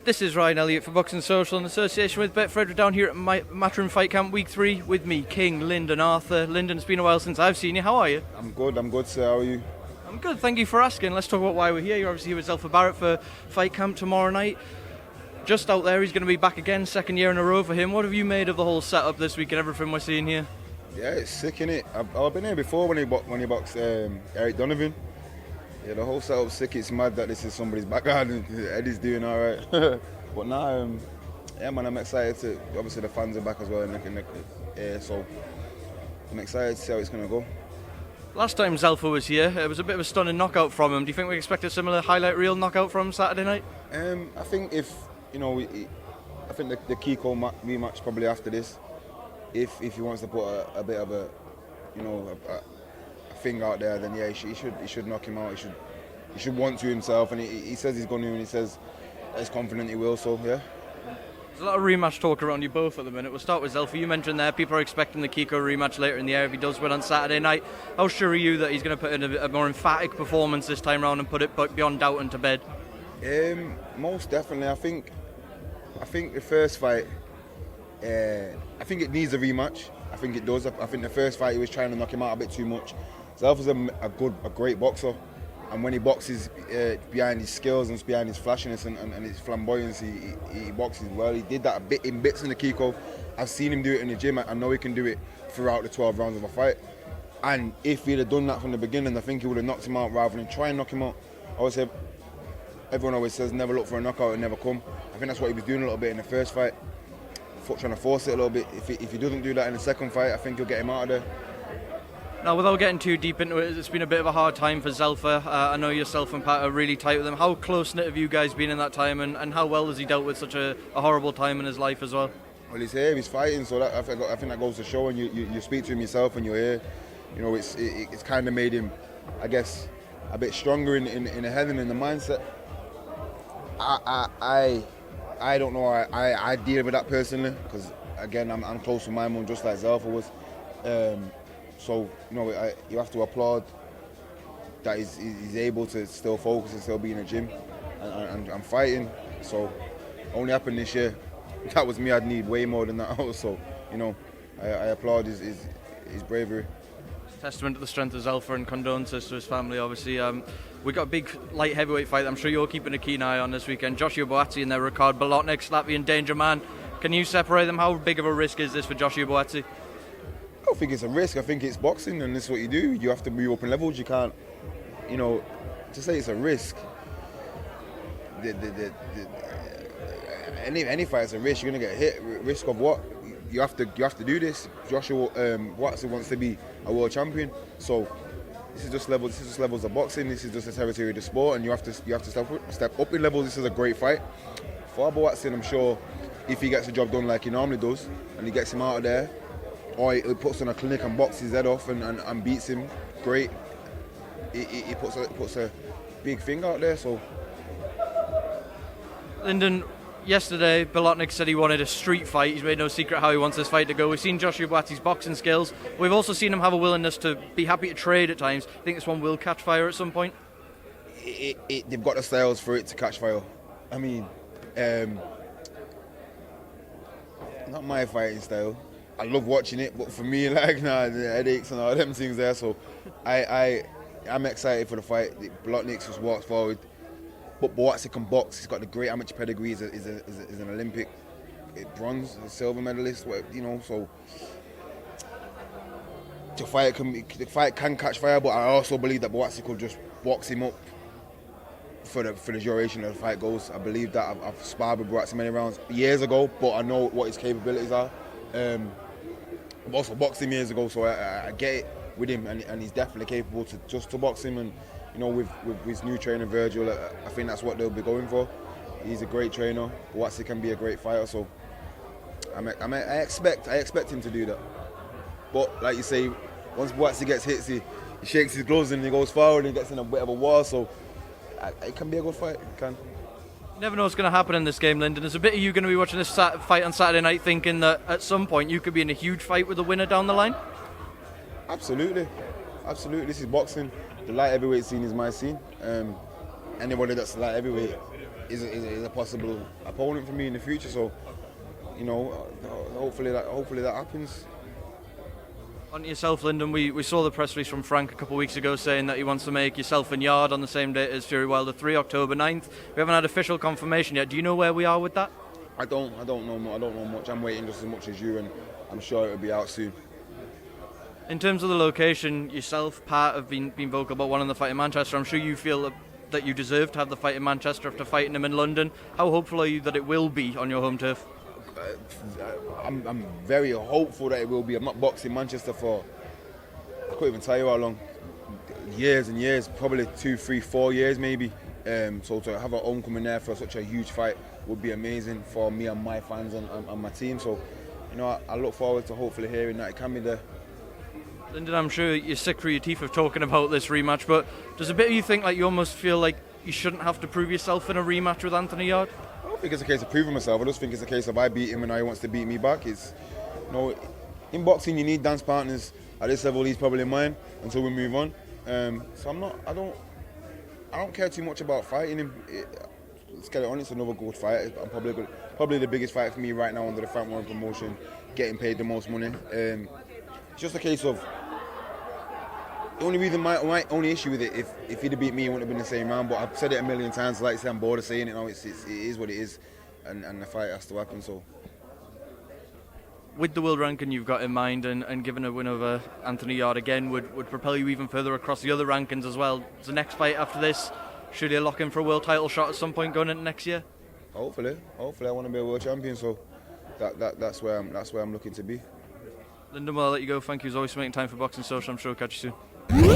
This is Ryan Elliott for Boxing Social in association with Betfred. We're down here at Matchroom Fight Camp Week 3 with me, King Lyndon Arthur. Lyndon, it's been a while since I've seen you. How are you? I'm good, sir. How are you? I'm good, thank you for asking. Let's talk about why we're here. You're obviously here with Zelfa Barrett for Fight Camp tomorrow night. Just out there, he's going to be back again, second year in a row for him. What have you made of the whole setup this week and everything we're seeing here? Yeah, it's sick, innit? I've been here before when he boxed Eric Donovan. Yeah, the whole setup's sick. It's mad that this is somebody's backyard and Eddie's doing all right. But now, yeah, man, I'm excited to. Obviously, the fans are back as well, so I'm excited to see how it's going to go. Last time Zelfa was here, it was a bit of a stunning knockout from him. Do you think we expect a similar highlight reel knockout from him Saturday night? I think I think the Kiko rematch probably after this. If he wants to put a bit of a thing out there, then yeah, he should knock him out. He should want to himself, and he says he's going to, and he says he's confident he will. So yeah. There's a lot of rematch talk around you both at the minute. We'll start with Zelfa. You mentioned there people are expecting the Kiko rematch later in the year if he does win on Saturday night. How sure are you that he's going to put in a more emphatic performance this time round and put it beyond doubt and to bed? Most definitely. I think the first fight, I think it needs a rematch. I think it does. I think the first fight he was trying to knock him out a bit too much. Zelfa's a great boxer, and when he boxes behind his skills and behind his flashiness and his flamboyance, he boxes well. He did that a bit in bits in the Kiko. I've seen him do it in the gym. I know he can do it throughout the 12 rounds of a fight. And if he'd have done that from the beginning, I think he would have knocked him out rather than try and knock him out. Everyone always says never look for a knockout and never come. I think that's what he was doing a little bit in the first fight, trying to force it a little bit. If he doesn't do that in the second fight, I think he'll get him out of there. Now, without getting too deep into it, it's been a bit of a hard time for Zelfa. I know yourself and Pat are really tight with him. How close-knit have you guys been in that time, and how well has he dealt with such a horrible time in his life as well? Well, he's here, he's fighting, so I think that goes to show, and you speak to him yourself and you're here. You know, it's kind of made him, I guess, a bit stronger in the head and in the mindset. I don't know, I deal with that personally, because again, I'm close to my mum just like Zelfa was. So, you have to applaud that he's able to still focus and still be in the gym and fighting. So, only happened this year. If that was me, I'd need way more than that also. I applaud his bravery. Testament to the strength of Zelfa, and condolences to his family, obviously. We've got a big light heavyweight fight I'm sure you're keeping a keen eye on this weekend. Joshua Buatsi and their Buatsi-Bolotniks, Latvian danger man. Can you separate them? How big of a risk is this for Joshua Buatsi? I don't think it's a risk. I think it's boxing, and this is what you do. You have to move up in levels. You can't, to say it's a risk. Any fight's a risk. You're gonna get hit. Risk of what? You have to do this. Joshua Buatsi wants to be a world champion. So this is just levels. This is just levels of boxing. This is just the territory of the sport, and you have to step up in levels. This is a great fight for Buatsi. I'm sure if he gets the job done like he normally does, and he gets him out of there, or he puts on a clinic and boxes his head off and beats him, great. He puts a big thing out there. So, Lyndon, yesterday Bolotniks said he wanted a street fight. He's made no secret how he wants this fight to go. We've seen Joshua Buatsi's boxing skills. We've also seen him have a willingness to be happy to trade at times. I think this one will catch fire at some point. They've got the styles for it to catch fire. I mean, not my fighting style. I love watching it, but for me, the headaches and all them things there. So, I'm excited for the fight. Bolotniks just walks forward, but Buatsi can box. He's got the great amateur pedigree. He's an Olympic bronze, a silver medalist. So the fight can catch fire. But I also believe that Buatsi could just box him up for the duration of the fight goes. I believe that. I've sparred with Buatsi many rounds years ago, but I know what his capabilities are. I've also boxed him years ago, so I get it with him, and he's definitely capable to box him. And with his new trainer Virgil, I think that's what they'll be going for. He's a great trainer. Buatsi can be a great fighter, so I expect him to do that. But like you say, once Buatsi gets hit, he shakes his gloves and he goes forward and he gets in a bit of a wall. So it can be a good fight. It can. You never know what's going to happen in this game, Lyndon. There's a bit of you going to be watching this fight on Saturday night thinking that at some point you could be in a huge fight with the winner down the line? Absolutely. This is boxing. The light heavyweight scene is my scene. Anybody that's light heavyweight, is a possible opponent for me in the future. So, you know, hopefully that happens. On to yourself, Lyndon, we saw the press release from Frank a couple of weeks ago saying that he wants to make yourself and Yarde on the same date as Fury Wilder 3, October 9th. We haven't had official confirmation yet. Do you know where we are with that? I don't know much. I'm waiting just as much as you, and I'm sure it'll be out soon. In terms of the location, yourself, Pat, have been vocal about wanting the fight in Manchester. I'm sure you feel that you deserve to have the fight in Manchester after fighting him in London. How hopeful are you that it will be on your home turf? I'm very hopeful that it will be. I'm not boxing Manchester for, I can't even tell you how long, years and years, probably 2, 3, 4 years maybe. So to have a homecoming there for such a huge fight would be amazing for me and my fans and my team. So, you know, I look forward to hopefully hearing that it can be there. Lyndon, I'm sure you're sick through your teeth of talking about this rematch, but does a bit of you think like you almost feel like you shouldn't have to prove yourself in a rematch with Anthony Yarde? I don't think it's a case of proving myself. I just think it's a case of I beat him and now he wants to beat me back. It's, you know, in boxing you need dance partners. At this level, he's probably mine until we move on. So I don't care too much about fighting him. Let's get it on. It's another good fight. I'm probably the biggest fight for me right now under the Frank Warren promotion, getting paid the most money. It's just a case of. The only reason, my only issue with it, if he'd have beat me, it wouldn't have been the same round. But I've said it a million times. Like I say, I'm bored of saying it now. It is what it is, and the fight has to happen. So, with the world ranking you've got in mind, and given a win over Anthony Yarde again, would propel you even further across the other rankings as well. Is the next fight after this, should you lock in for a world title shot at some point going into next year? Hopefully, I want to be a world champion. So, that's where I'm looking to be. Lyndon, well, I'll let you go. Thank you as always for making time for Boxing Social. I'm sure I'll catch you soon. You